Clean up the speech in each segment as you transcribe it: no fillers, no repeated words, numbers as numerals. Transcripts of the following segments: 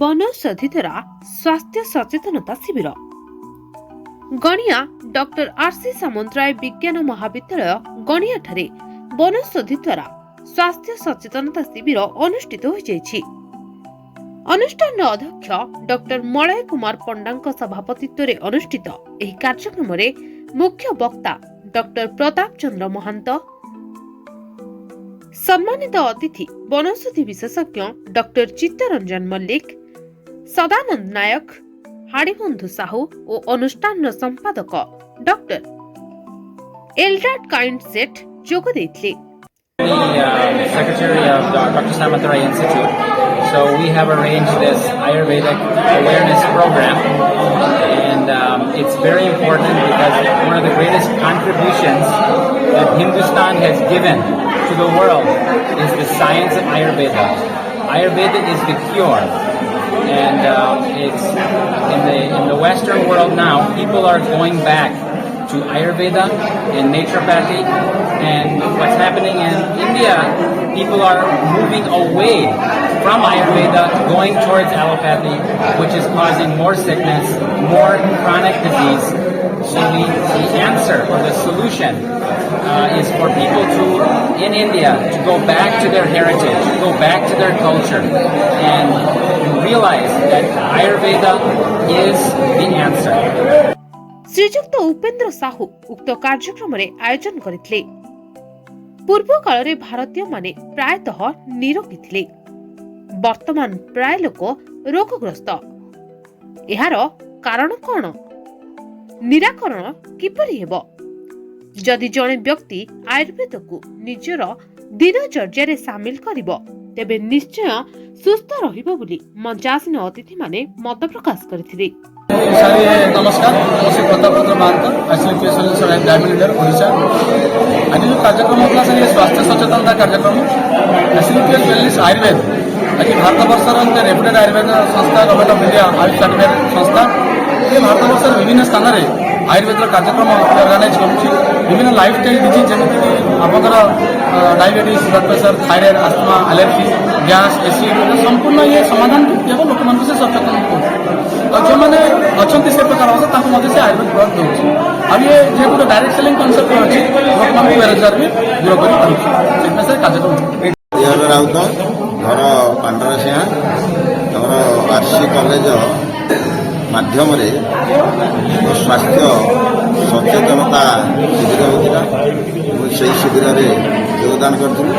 बनौषधि द्वारा स्वास्थ्य सचेतनता शिविर गणिया डॉक्टर आरसी सामंतराय विज्ञान महाविद्यालय गणिया ठारे बनौषधि द्वारा स्वास्थ्य सचेतनता शिविर अनुष्ठित होइछि। अनुष्ठान अध्यक्ष डॉक्टर मलय कुमार पंडा सभापतित्व में अनुष्ठित एही कार्यक्रम रे मुख्य वक्ता डॉक्टर प्रताप चंद्र महांत, सम्मानित अतिथि बनौषधि विशेषज्ञ डॉक्टर चित्तरंजन मल्लिक, सदानंद नायक, हाड़ीबंधु साहू और अनुष्ठान संपादक डॉक्टर एल्ड्राड काइंड सेठ जोग देथिले। Secretary of Dr. Samantarai Institute. So we have arranged this Ayurvedic awareness program, and it's very important because one of the greatest contributions that Hindustan has given to the world is the science of Ayurveda. Ayurveda is the cure, and it's in the Western world now. People are going back to Ayurveda and naturopathy, and what's happening in India, people are moving away from Ayurveda, going towards allopathy, which is causing more sickness, more chronic disease. So the answer or the solution is for people in India to go back to their heritage, to go back to their culture, and realize that Ayurveda is the answer. श्रीजुक्त उपेन्द्र साहू उक्त कार्यक्रम आयोजन करथिले। पूर्व काल रे भारतीय माने प्रायतः निरोगी थिले, वर्तमान प्राय लोक रोगग्रस्त। एहार कारण कोन, निराकरण किपरि हेबो? जदि जणे व्यक्ति आयुर्वेद को निजर दिनचर्या रे शामिल करिवो तेबे निश्चय सुस्थ रहिबो बोली मंचासीन अतिथि माने मत प्रकाश करथिले। नमस्कार, Shri Pratap Chandra महांत, आईसीएमपीएस solution private leader Odisha. आज जो कार्यक्रम होता है स्वास्थ्य सचेतनता कार्यक्रम आईसीएमपीएस वेलनेस आयुर्वेद आज भारत वर्षर रेपुटेड आयुर्वेद संस्था government of India Ayush certified संस्था ये भारत वर्षर विभिन्न स्थान में आयुर्वेद कार्यक्रम ऑर्गेनाइज करुच्ची। विभिन्न लाइफस्टाइल डिजीज जमीन आपंकर diabetes, blood pressure, thyroid, asthma, allergy, gas, acid संपूर्ण ये समाधान केवल लोक मान से सचेतन कर जो मैंने अच्छा से प्रकार से आयुर्वेद प्रोडक्ट दूसरी अब ये जेहतु डायरेक्ट सेलिंग कनसेप्ट अच्छी लोक मान बेरोजगार भी दूर कर कार्यक्रम राउत घर पांडरसिंहा आम आरसी कॉलेज माध्यम स्वास्थ्य सचेतनता शिविर होता से शिविर में योगदान करूँ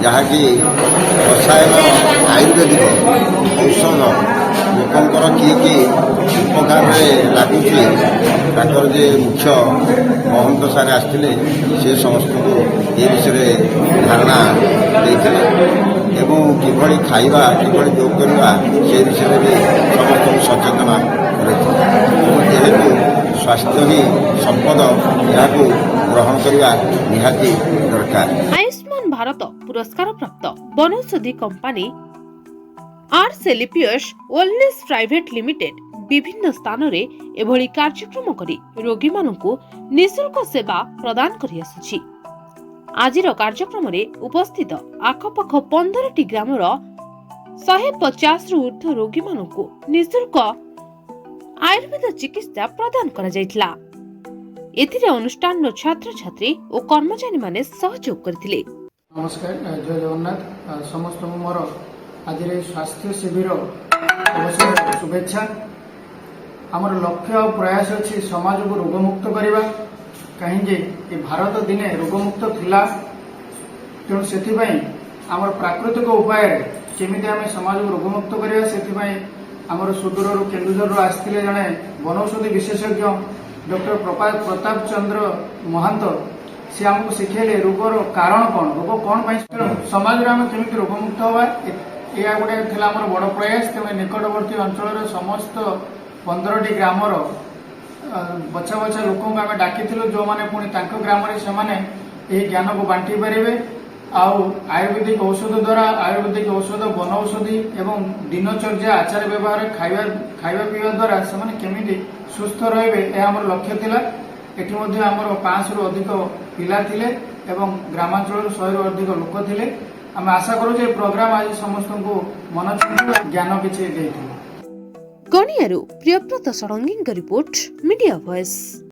जहाँकि रसायन आयुर्वेदिक औषध लोकंर किए उपकार लगुच ताकर जे मुख्य महंत सारे आसते से समस्त को ये विषय धारणा देते एवं किभली खाइबा किभली योग करवा से विषय भी समस्त को सचेतन जेहेतु स्वास्थ्य ही संपद यहाँ ग्रहण करवा निहाती दरकार। आयुष्मान भारत पुरस्कार प्राप्त बनौषधि कंपनी आरसीएमपीएस वेलनेस प्राइवेट लिमिटेड विभिन्न स्थान रे एभली कार्यक्रम करी रोगी मानकु निःशुल्क सेवा प्रदान करि आसुछि। आजिर कार्यक्रम रे उपस्थित आखपाख 15टी ग्रामर 150 रु ऊर्ध्व रोगी मानकु निःशुल्क आयुर्वेद चिकित्सा प्रदान करा जायतिला। एथिरे अनुष्ठान छात्र छात्री और कर्मचारी माने सहयोग करथिले। नमस्कार, जय जगन्नाथ समस्त मोर आज स्वास्थ्य शिविर अवसर शुभेच्छा। आमर लक्ष्य और प्रयास अच्छी समाज को रोगमुक्त करवा कहीं भारत दिने रोगमुक्त थिला तेणु से आमर प्राकृतिक उपाय केमी आम समाज को रोगमुक्त करवा से आमर सुदूर केन्दुझर आसते जड़े बनौषधि विशेषज्ञ डॉक्टर प्रताप चंद्र महांत सी आमको शिखेले रोगर कारण कौन, रोग कौन समाज आम केमी रोगमुक्त हवा या गोटे बड़ प्रयास। तेज निकटवर्ती अंचल समस्त 15टी ग्रामर बछा बछा लोक आम डाकी जो मैंने पुणी ग्राम से ज्ञान को बांटी पारे आयुर्वेदिक औषध द्वारा आयुर्वेदिक औषध बनौषधि एवं दिनचर्या आचार व्यवहार खाଇବା पीवा द्वारा से केमी सुस्थ रे आम लक्ष्य थिला। एटी आमर 500 रु अधिक पिला थिले एवं ग्रामांचल 100 रु अधिक लोक थिले। आम आशा करूँ प्रोग्राम आज समस्त को मन ज्ञान किसी देइथिला। କଣିଆରୁ ପ୍ରିୟବ୍ରତ ଷଡ଼ଙ୍ଗୀଙ୍କ ରିପୋର୍ଟ ମିଡିଆ ଭଏସ୍।